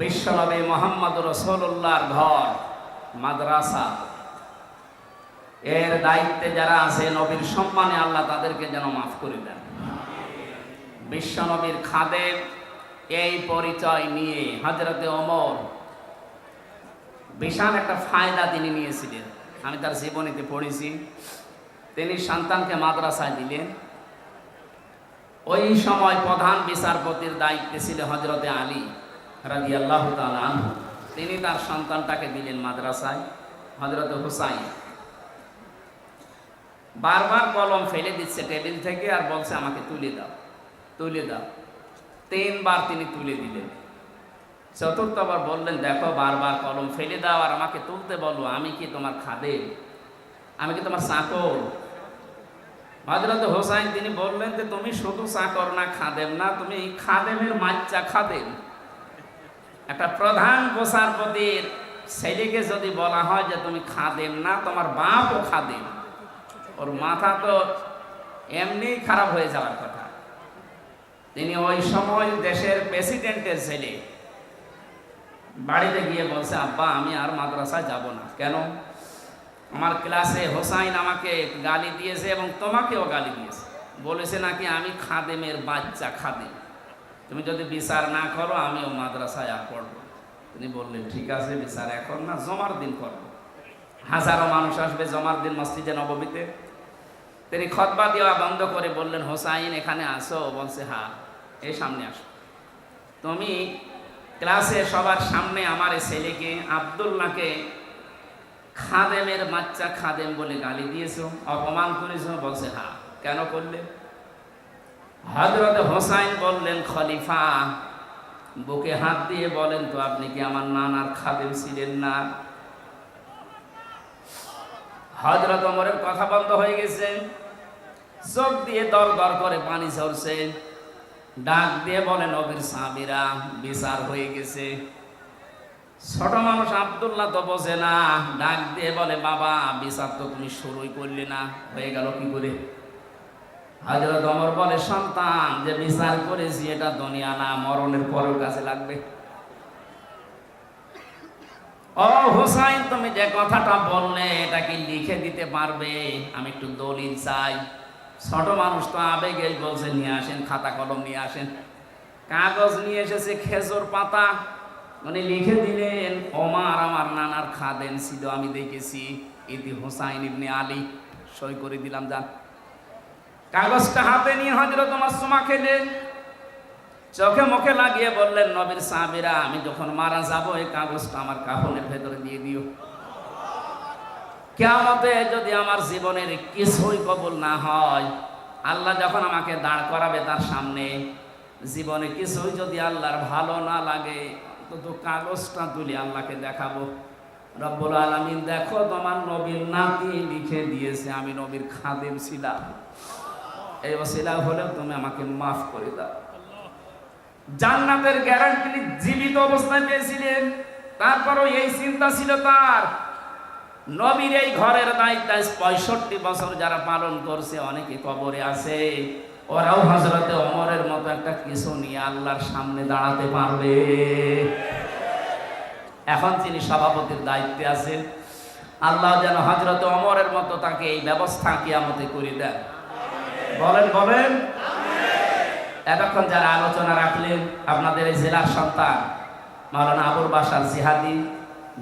বিশ্বনবী মুহাম্মদ রাসূলুল্লাহর ঘর মাদ্রাসা, এর দায়িত্বে যারা আছে নবীর সম্মানে আল্লাহ তাদেরকে যেন মাফ করে দেন। বিশ্বনবীর খাদেম এই পরিচয় নিয়ে হযরতে ওমর বিশাল একটা ফায়দা তিনি নিয়েছিলেন। আমি তার জীবনীতে পড়েছি। তিনি সন্তানকে মাদ্রাসায় দিলেন। ওই সময় প্রধান বিচারপতির দায়িত্বে ছিল হযরতে আলী রাদিয়াল্লাহু তাআলা আনহু। তিনি তার সন্তানটাকে দিলেন মাদ্রাসায়, হযরতে হুসাইন। বারবার কলম ফেলে দিচ্ছে টেবিল থেকে আর বলছে আমাকে তুলে দাও, তুলে দাও। 3 বার তিনি তুলে দিলেন। চতুর্থবার বললেন, দেখো বারবার কলম ফেলে দাও আর আমাকে তুলতে বলো, আমি কি তোমার খাদেম? আমি কি তোমার চাকর? হযরত হুসাইন তিনি বললেন যে তুমি শুধু চাকর না, খাদেম না, তুমি খাদেমের মাচ্চা খাদেম। একটা প্রধান বিচারপতির ছেলেকে যদি বলা হয় যে তুমি খাদেম না, তোমার বাপও খাদেম, ওর মাথা তো এমনি খারাপ হয়ে যাওয়ার কথা। তিনি ওই সময় দেশের প্রেসিডেন্টের ছেলে, বাড়িতে গিয়ে বলছে, আব্বা আমি আর মাদ্রাসায় যাব না। কেন? আমার ক্লাসে হোসাইন আমাকে গালি দিয়েছে এবং তোমাকেও গালি দিয়েছে, বলেছে নাকি আমি খাদেমের বাচ্চা খাদেম, তুমি যদি বিচার না করো আমিও মাদ্রাসায় আর পড়বো। তিনি বললেন ঠিক আছে, বিচার এখন না, জমার দিন করবো। হাজারো মানুষ আসবে জমার দিন মসজিদে নববীতে। তিনি খুতবা দেওয়া বন্ধ করে বললেন, হোসাইন এখানে আসো। বলছে হ্যাঁ, এই সামনে আসো। তুমি ক্লাসে সবার সামনে আমার ছেলেকে আব্দুল্লাহকে খাদেমের বাচ্চা খাদেম বলে গালি দিয়েছো, অপমান করেছো। বলছে হ্যাঁ। কেন করলে? হযরত হোসাইন বললেন, খলিফা বুকে হাত দিয়ে বলেন তো, আপনি কি আমার নানার খাদেম ছিলেন না? হযরত ওমরের কথা বন্ধ হয়ে গেছে, চোখ দিয়ে দর দর করে পানি ঝরছে। ডাক দিয়ে বলে, নবীর সাহাবীরা বিচার হয়ে গেছে। ছোট মানুষ আব্দুল্লাহ তো বোঝে না, ডাক দিয়ে বলে, বাবা বিচার তো তুমি শুরুই করলে না, হয়ে গেল কি করে? হযরত ওমর বলে, সন্তান যে বিচার করেছি এটা দুনিয়া না, মরণের পরেও কাজে লাগবে। ও হোসাইন, তুমি যে কথাটা বললে এটা কি লিখে দিতে পারবে? আমি একটু দলিল চাই। ছোট মানুষ তো আবেগে বলছে, নিয়ে আসেন, খাতা কলম নিয়ে আসেন। কাগজ নিয়ে এসেছে, খেজুর পাতা। উনি লিখে দিলেন, ওমর আমার নানার খাদেম ছিল, আমি দেখেছি, ইতি হুসাইন ইবনে আলী। সই করে দিলাম, যান। কাগজটা হাতে নিয়ে হযরত ওমর চুমা খেলেন, চোখে মুখে লাগিয়ে বললেন, নবীর সাহাবীরা আমি যখন মারা যাব এই কাগজটা আমার কাফনের ভেতরে দিয়ে দিও। কিয়ামতে যদি আমার জীবনের কিছুই কবুল না হয়, আল্লাহ যখন আমাকে দাঁড় করাবে তার সামনে, জীবনে কিছুই যদি আল্লাহর ভালো না লাগে, তো কাগজটা তুলে আল্লাহকে দেখাবো, রব্বুল আলামিন দেখো তোমার নবীর নাতি লিখে দিয়েছে আমি নবীর খাদেম ছিলাম, এই ওসিলা হলেও তুমি আমাকে মাফ করে দাও। জান্নাতের গ্যারান্টি জীবিত অবস্থায় পেয়েছিলেন। তারপরও এই চিন্তা ছিল তার, নবীর এই ঘরের দায়িত্ব 65 বছর যারা পালন করছে, অনেকে কবরে আছে, ওরাও হযরতে ওমরের মতো একটা কিছু নিয়ে আল্লাহর সামনে দাঁড়াতে পারবে। এখন তিনি সভাপতির দায়িত্বে আছেন, আল্লাহ যেন হযরতে ওমরের মতো তাকে এই ব্যবস্থা কিয়ামতে করে দেন। বলেন বলেন। এতক্ষণ যারা আলোচনা রাখলেন, আপনাদের এই জেলার সন্তান মাওলানা আবুল বাশার জিহাদি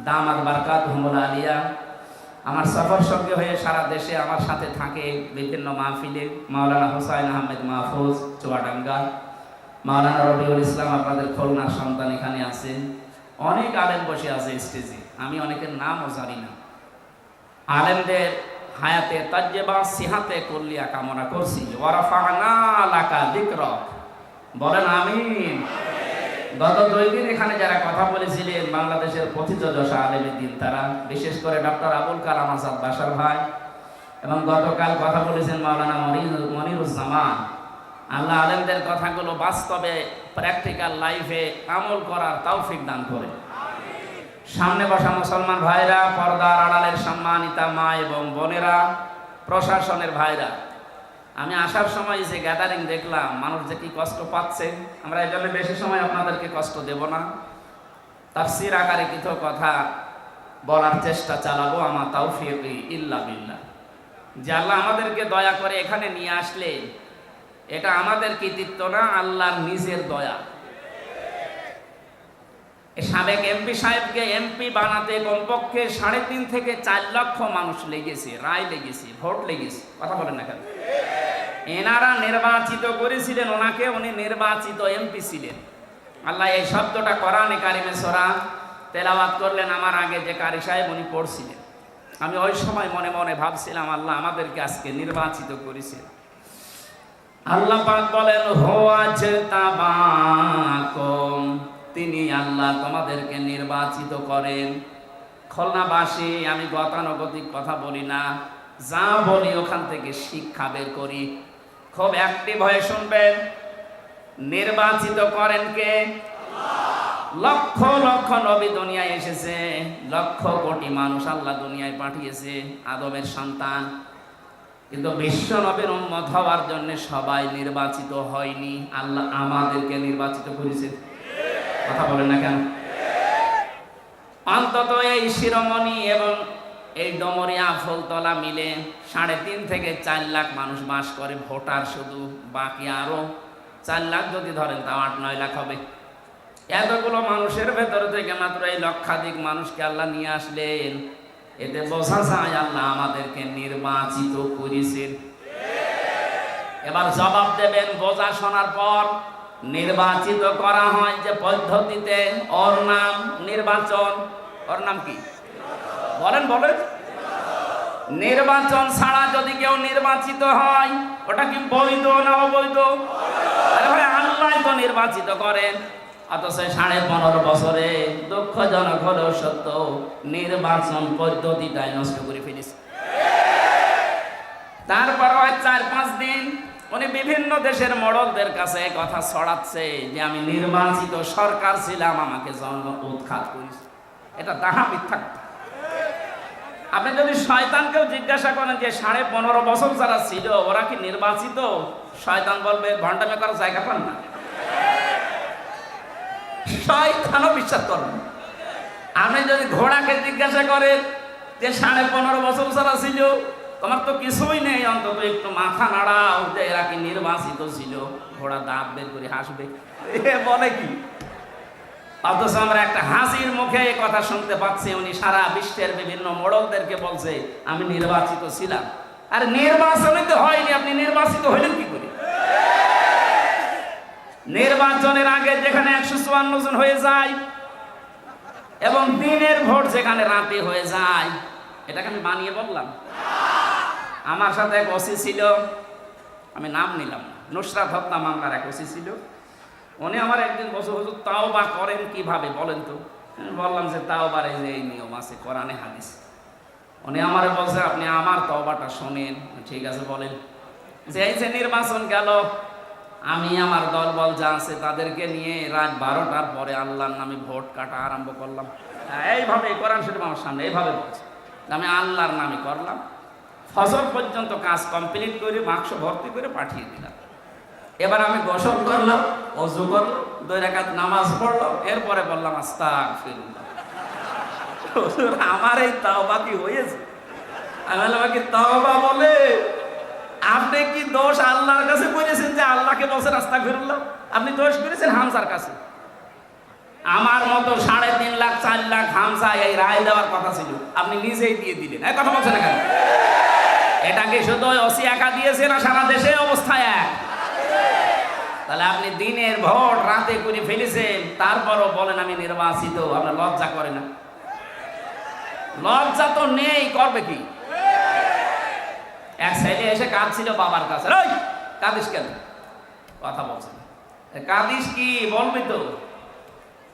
দামাত বারকাতুহুল আলিয়া, আমার সফর সঙ্গে হয়ে সারা দেশে আমার সাথে থাকে বিভিন্ন মাহফিলে। মাওলানা হোসাইন আহমেদ মাহফুজ চুয়াডাঙ্গা, মাওলানা রবিউল ইসলাম আপনাদের খুলনার সন্তান এখানে আছেন, অনেক আলেম বসে আছে স্টেজে, আমি অনেকের নামও জানি না। আলেমদের হায়াতে তাজ্জেবা সিহাতে কুল্লিয়া কামনা করছি। ওয়ারাফা'না লাকা যিকরাক, বলেন আমিন। গত 2 দিন এখানে যারা কথা বলেছিলেন বাংলাদেশের প্রথিতযশা আলেমে দিন, তারা বিশেষ করে ডক্টর আবুল কালাম আজাদ বাশার ভাই, এবং গতকাল কথা বলেছেন মাওলানা মনিরুজ্জামান। আল্লাহ আলেমদের কথাগুলো বাস্তবে প্র্যাকটিক্যাল লাইফে আমল করার তৌফিক দান করে। সামনে বসা মুসলমান ভাইরা, পর্দার আড়ালের সম্মানিতা মা এবং বোনেরা, প্রশাসনের ভাইরা, আমি আসার সময় যে গ্যাদারিং দেখলাম, মানুষ যে কি কষ্ট পাচ্ছে, আমরা এই জন্য বেশি সময় আপনাদেরকে কষ্ট দেব না। তাফসীর আকারে কিছু কথা বলার চেষ্টা চালাবো। আমার তাওফীক ইল্লা বিল্লাহ। যে আল্লাহ আমাদেরকে দয়া করে এখানে নিয়ে আসলে এটা আমাদের কৃতিত্ব না, আল্লাহর নিজের দয়া। সাবেক এমপি সাহেবকে এমপি বানাতে কমপক্ষে 3.5 থেকে 4 লক্ষ মানুষ লেগেছে, রায় লেগেছে, ভোট লেগেছে। কথা বলেন না কেন? এনারা নির্বাচিত করেছিলেন ওনাকে, উনি নির্বাচিত এমপি ছিলেন। আল্লাহ এই শব্দটা কোরআনে কারিমে সূরা তেলাওয়াত করলেন, আমার আগে যে কারি সাহেব উনি পড়ছিলেন। আমি ওই সময় মনে মনে ভাবছিলাম আল্লাহ আমাদেরকে আজকে নির্বাচিত করেছেন। আল্লাহ পাক বলেন হুয়াজতাবাকুম, তিনি আল্লাহ তোমাদেরকে নির্বাচিত করেন। খুলনাবাসী, আমি গতানুগতিক কথা বলি না, যা বলি ওখান থেকে শিক্ষা বের করি। খুব অ্যাক্টিভ হয়ে শুনবেন। নির্বাচিত করেন কে? লক্ষ লক্ষ নবী দুনিয়ায় এসেছে, লক্ষ কোটি মানুষ আল্লাহ দুনিয়ায় পাঠিয়েছে, আদমের সন্তান। কিন্তু বিশ্ব নবীর উম্মত হওয়ার জন্য সবাই নির্বাচিত হয়নি, আল্লাহ আমাদেরকে নির্বাচিত করেছে। কথা বলেন না কেন? অন্তত এই শিরোমণি এবং এই ডমরিয়া ফুলতলা মিলে 3.5 থেকে 4 লাখ মানুষ বাস করে, ভোটার শুধু। বাকি আরো 4 লাখ যদি ধরেন তাও 8-9 লাখ হবে। এতগুলো মানুষের ভেতর থেকে মাত্র এই লক্ষাধিক মানুষকে আল্লাহ নিয়ে আসলেন। এতে বোঝা যায় আল্লাহ আমাদেরকে নির্বাচিত করেছেন। এবার জবাব দেবেন বোঝা শোনার পর। নির্বাচিত করা হয় যে পদ্ধতিতে, ওর নাম নির্বাচন। ওর নাম কি? বলেন বলেন। নির্বাচন ছাড়া যদি কেউ নির্বাচিত হয় ওটা কি বৈধ না অবৈধ? আরে ভাই, আল্লাহ তো নির্বাচিত করেন। অথচ 15.5 বছরে দুঃখজনক হলেও সত্য, নির্বাচন পদ্ধতিটাই নষ্ট করে ফেলেছে। তারপর 4-5 দিন উনি বিভিন্ন দেশের মডলদের কাছে কথা ছড়াচ্ছে যে আমি নির্বাচিত সরকার ছিলাম, আমাকে জন্ম উৎখাত করেছে। এটা তাহা মিথ্যা কথা। আপনি যদি শয়তানকেও জিজ্ঞাসা করেন যে 15.5 বছর যারা ছিল ওরা কি নির্বাচিত, শয়তান বলবে ভণ্ডামি করার জায়গা পান না। শয়তানও বিশ্বাস করবেন। আপনি যদি ঘোড়াকে জিজ্ঞাসা করেন যে 15.5 বছর যারা ছিল তোমার তো কিছুই নেই, অন্তত একটু মাথা নাড়াও যে এরা কি নির্বাচিত ছিল, ঘোড়া দাঁত বের করে হাসবে। বলে কি? অথচ আমরা একটা হাসির মুখে এই কথা শুনতে পাচ্ছি, উনি সারা বিশ্বের বিভিন্ন মডলদেরকে বলছে আমি নির্বাচিত ছিলাম। আর নির্বাচনই তো হয়নি, আপনি নির্বাচিত হইলেন কি করে? নির্বাচনের আগে যেখানে 154 জন হয়ে যায় এবং দিনের ভোট যেখানে রাতে হয়ে যায়, এটাকে আমি বানিয়ে বললাম। আমার সাথে এক ওসি ছিল, আমি নাম নিলাম না, নুসরাত হত্যা মামলার এক ওসি ছিল। উনি আমার একদিন বসে হুজুর তাওবা করেন কিভাবে বলেন তো? বললাম যে তাওবার এই যে এই নিয়ম আছে কোরআনে হাদিস। উনি আমারে বলছে আপনি আমার তওবাটা শোনেন। ঠিক আছে বলেন। যে এই যে নির্বাচন গেল, আমি আমার দলবল যা আছে তাদেরকে নিয়ে রাত 12টার পরে আল্লাহর নামে ভোট কাটা আরম্ভ করলাম। এইভাবে কোরআন শরীফ আমার সামনে এইভাবে বলছে, আমি আল্লাহর নামে করলাম। ফজর পর্যন্ত কাজ কমপ্লিট করে বাক্স ভর্তি করে পাঠিয়ে দিলাম। এবার আমি গোসল করলাম, ওযু করলাম, 2 রাকাত নামাজ পড়লাম, এরপরে বললাম আস্তাগফিরুল্লাহ। আমার এই তাওবা কি হয়েছে? আমি বললাম কি তাওবা বলে? আপনি কি দোষ আল্লাহর কাছে করেছেন যে আল্লাহকে বলছেন আস্তাগফিরুল্লাহ? আপনি দোষ করেছেন হামজার কাছে। আমার মতো 3.5 লাখ 4 লাখ হামজা এই রায় দেওয়ার কথা ছিল, আপনি নিজেই দিয়ে দিলেন। এই কথা বলছেন না কেন? এটা কি শুধু ওসি একা দিয়েছে না সারা দেশে অবস্থা এক? তাহলে আপনি দিনের ভোট রাতে করে ফেলেছেন, তারপরও বলেন আমি নির্বাচিত। আপনার লজ্জা করে না? লজ্জা তো নেই, করবে কি? এক ছেলে এসে কাঁদছিল বাবার কাছে। ওই কাঁদিস কেন? কথা বলছেন কাঁদিস কি? বলবি তো,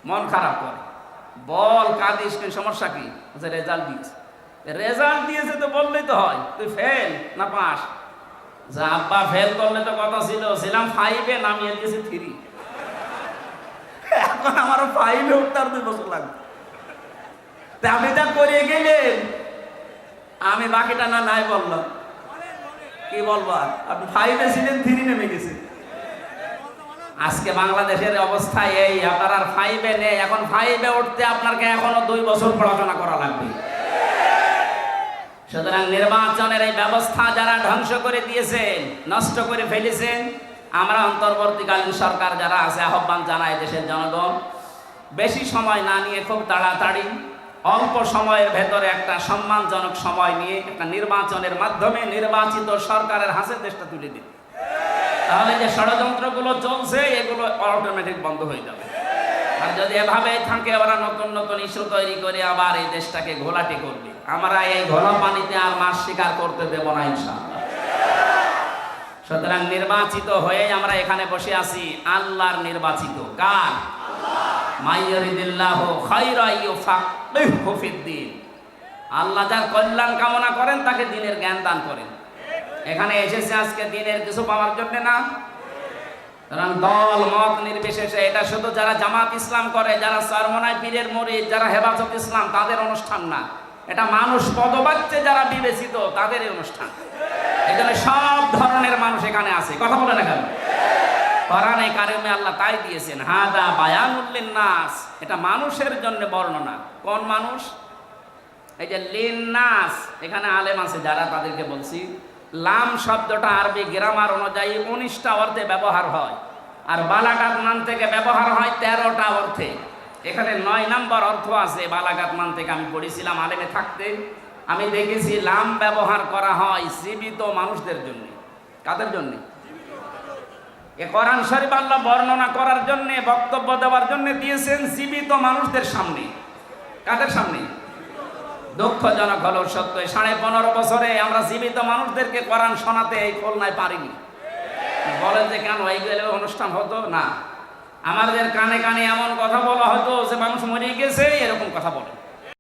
মন খারাপ করে বল কাঁদিস কি, সমস্যা কি? রেজাল্ট দিয়েছে। রেজাল্ট দিয়েছে তো বললেই তো হয়, তুই ফেল না পাস। যা আব্বা ফেল করলে তো কথা ছিল, ছিলাম 5-এ, নামিয়ে দিয়েছে 3। এখন আমারও 5-এ উঠতে আর 2 বছর লাগবে। আপনি যা করে গেলেন, আমি বাকিটা না নাই বললাম। কি বলবো আর? আপনি 5-এ ছিলেন, 3 নেমে গেছে। আজকে বাংলাদেশের অবস্থা এই, আপনার আর 5-এ নেই, এখন 5-এ উঠতে আপনাকে এখনো 2 বছর পড়াশোনা করা লাগবে। সুতরাং নির্বাচনের এই ব্যবস্থা যারা ধ্বংস করে দিয়েছেন, নষ্ট করে ফেলেছেন, আমরা অন্তর্বর্তীকালীন সরকার যারা আছে আহ্বান জানাই দেশের জনগণ, বেশি সময় না নিয়ে খুব তাড়াতাড়ি অল্প সময়ের ভেতরে একটা সম্মানজনক সময় নিয়ে একটা নির্বাচনের মাধ্যমে নির্বাচিত সরকারের হাতে দেশটা তুলে দিন। তাহলে যে ষড়যন্ত্রগুলো চলছে এগুলো অটোমেটিক বন্ধ হয়ে যাবে। আর যদি এভাবে থাকে ওরা নতুন নতুন ইস্যু তৈরি করে আবার এই দেশটাকে ঘোলাটে করবে, আমরা এই ঘোলা পানিতে আর মাছ শিকার করতে দেব না ইনশাআল্লাহ। সুতরাং নির্বাচিত হয়ে আমরা এখানে বসে আছি, আল্লাহর নির্বাচিত। কার? মাইয়ারিদিল্লাহু খায়রা ইউফাক্কিহু ফিদ্দীন। আল্লাহ যার কল্যাণ কামনা করেন তাকে দ্বীনের জ্ঞান দান করেন। এখানে এসেছে আজকে দ্বীনের কিছু পাওয়ার জন্য না। কারণ দল মত নির্বিশেষে, এটা শুধু যারা জামাত ইসলাম করে, যারা চরমনাই পীরের মুরিদ, যারা হেফাজত ইসলাম তাদের অনুষ্ঠান না, এটা মানুষ পদবাচ্যে যারা বিবেচিত তাদের অনুষ্ঠান। এখানে সব ধরনের মানুষ এখানে আছে, কথা বলে না কেন? কোরআনে কারিমে আল্লাহ তাই দিয়েছেন, হাদা বায়ানুল লিন্নাস, এটা মানুষের জন্য বর্ণনা। কোন মানুষ? এই যে লিন্নাস, এখানে আলেম আছে যারা, তাদেরকে বলছি লাম শব্দটা আরবি গ্রামার অনুযায়ী 19টা অর্থে ব্যবহার হয়, আর বালাগাত মান থেকে ব্যবহার হয় 13টা অর্থে। এখানে 9 নম্বর অর্থ আছে বালাগাত মান থেকে। আমি পড়েছিলাম আলেমে থাকতে, আমি দেখেছি লাম ব্যবহার করা হয় জীবিত মানুষদের জন্য। কাদের জন্য? এ কোরআন শরীফ আল্লাহ বর্ণনা করার জন্য, বক্তব্য দেওয়ার জন্য দিয়েছেন জীবিত মানুষদের সামনে। কাদের সামনে? দুঃখজনক হলো সত্য, 15.5 বছরে আমরা জীবিত মানুষদেরকে কোরআন শোনাতে এই খুলনায় পারিনি। বলেন যে কেন এইগুলো অনুষ্ঠান হতো না? আমাদের কানে কানে এমন কথা বলা হতো যে মানুষ মরে গেছে, এরকম কথা বলে।